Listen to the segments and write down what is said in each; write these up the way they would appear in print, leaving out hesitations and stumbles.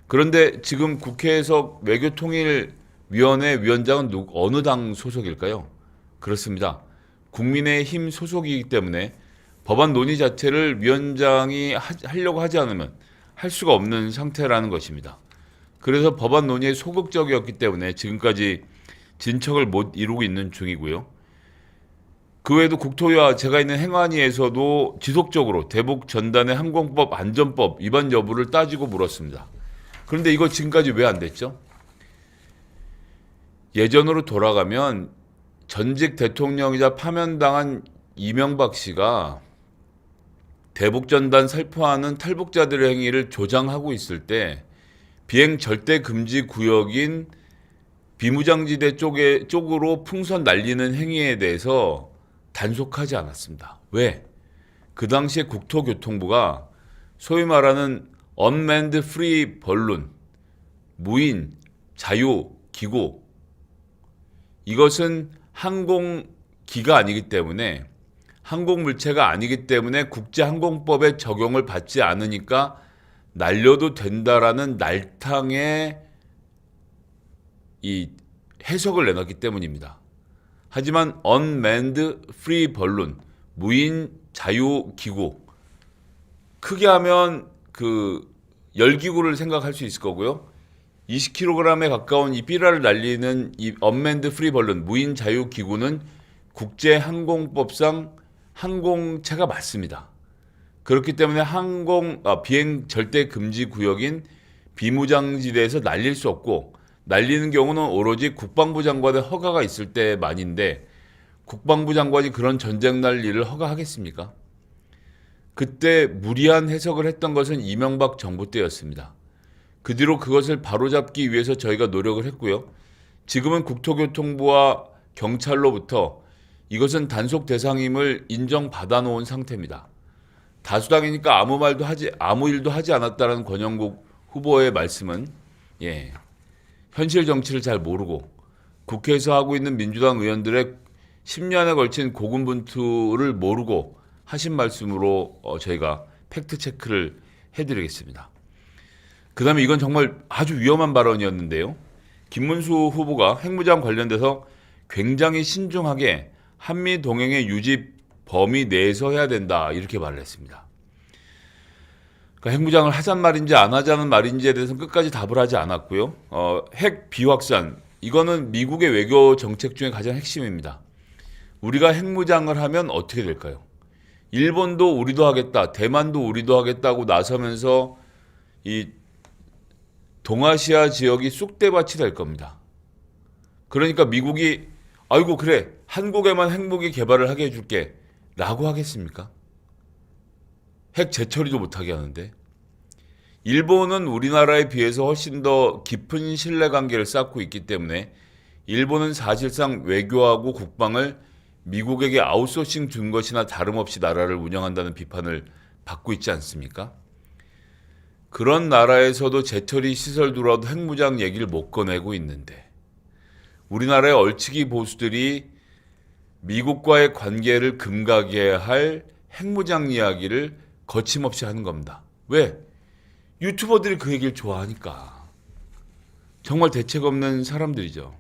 그런데 지금 국회에서 외교통일위원회 위원장은 어느 당 소속일까요? 그렇습니다. 국민의힘 소속이기 때문에 법안 논의 자체를 위원장이 하려고 하지 않으면 할 수가 없는 상태라는 것입니다. 그래서 법안 논의에 소극적이었기 때문에 지금까지 진척을 못 이루고 있는 중이고요. 그 외에도 국토위와 제가 있는 행안위에서도 지속적으로 대북 전단의 항공법 안전법 위반 여부를 따지고 물었습니다. 그런데 이거 지금까지 왜 안 됐죠? 예전으로 돌아가면 전직 대통령이자 파면당한 이명박 씨가 대북전단 살포하는 탈북자들의 행위를 조장하고 있을 때 비행 절대 금지 구역인 비무장지대 쪽으로 풍선 날리는 행위에 대해서 단속하지 않았습니다. 왜? 그 당시에 국토교통부가 소위 말하는 unmanned free balloon, 무인 자유 기구, 이것은 항공기가 아니기 때문에 항공물체가 아니기 때문에 국제항공법의 적용을 받지 않으니까 날려도 된다라는 날탕의 이 해석을 내놨기 때문입니다. 하지만 unmanned free balloon, 무인 자유 기구, 크게 하면 그 열기구를 생각할 수 있을 거고요. 20kg에 가까운 이 삐라를 날리는 이 unmanned free balloon, 무인 자유 기구는 국제항공법상 항공체가 맞습니다. 그렇기 때문에 비행 절대 금지 구역인 비무장지대에서 날릴 수 없고, 날리는 경우는 오로지 국방부 장관의 허가가 있을 때만인데 국방부 장관이 그런 전쟁 날 일을 허가하겠습니까? 그때 무리한 해석을 했던 것은 이명박 정부 때였습니다. 그 뒤로 그것을 바로잡기 위해서 저희가 노력을 했고요. 지금은 국토교통부와 경찰로부터 이것은 단속 대상임을 인정받아 놓은 상태입니다. 다수당이니까 아무 일도 하지 않았다는 권영국 후보의 말씀은 현실 정치를 잘 모르고 국회에서 하고 있는 민주당 의원들의 10년에 걸친 고군분투를 모르고 하신 말씀으로 저희가 팩트 체크를 해드리겠습니다. 그 다음에 이건 정말 아주 위험한 발언이었는데요. 김문수 후보가 핵무장 관련돼서 굉장히 신중하게 한미 동맹의 유지 범위 내에서 해야 된다, 이렇게 말을 했습니다. 그러니까 핵무장을 하잔 말인지 안 하자는 말인지에 대해서는 끝까지 답을 하지 않았고요. 핵 비확산, 이거는 미국의 외교 정책 중에 가장 핵심입니다. 우리가 핵무장을 하면 어떻게 될까요? 일본도 우리도 하겠다, 대만도 우리도 하겠다고 나서면서 이 동아시아 지역이 쑥대밭이 될 겁니다. 그러니까 미국이 아이고 그래, 한국에만 핵무기 개발을 하게 해줄게 라고 하겠습니까? 핵 재처리도 못하게 하는데. 일본은 우리나라에 비해서 훨씬 더 깊은 신뢰관계를 쌓고 있기 때문에 일본은 사실상 외교하고 국방을 미국에게 아웃소싱 준 것이나 다름없이 나라를 운영한다는 비판을 받고 있지 않습니까? 그런 나라에서도 재처리 시설 들어와도 핵무장 얘기를 못 꺼내고 있는데 우리나라의 얼치기 보수들이 미국과의 관계를 금가게 할 핵무장 이야기를 거침없이 하는 겁니다. 왜? 유튜버들이 그 얘기를 좋아하니까. 정말 대책 없는 사람들이죠.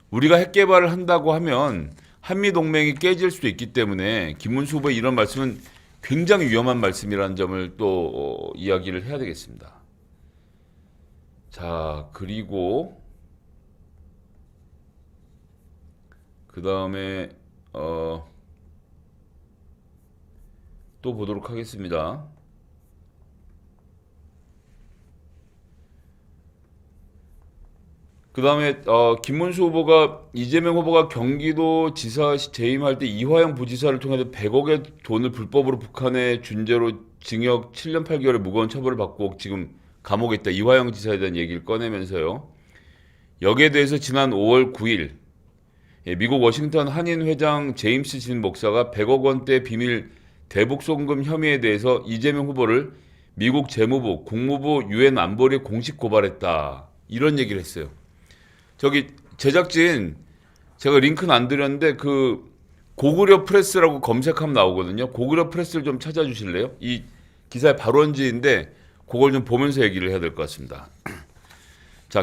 우리가 핵 개발을 한다고 하면 한미동맹이 깨질 수도 있기 때문에 김문수 후보의 이런 말씀은 굉장히 위험한 말씀이라는 점을 또 이야기를 해야 되겠습니다. 자, 그리고 그 다음에 또 보도록 하겠습니다. 그 다음에 김문수 후보가 이재명 후보가 경기도 지사 재임할 때 이화영 부지사를 통해서 100억의 돈을 불법으로 북한에 준 죄로 징역 7년 8개월의 무거운 처벌을 받고 지금 감옥에 있다, 이화영 지사에 대한 얘기를 꺼내면서요. 여기에 대해서 지난 5월 9일 미국 워싱턴 한인 회장 제임스 진 목사가 100억 원대 비밀 대북 송금 혐의에 대해서 이재명 후보를 미국 재무부, 국무부, 유엔 안보리에 공식 고발했다, 이런 얘기를 했어요. 저기 제작진, 제가 링크는 안 드렸는데 그 고구려 프레스라고 검색하면 나오거든요. 고구려 프레스를 좀 찾아주실래요? 이 기사의 발원지인데 그걸 좀 보면서 얘기를 해야 될 것 같습니다.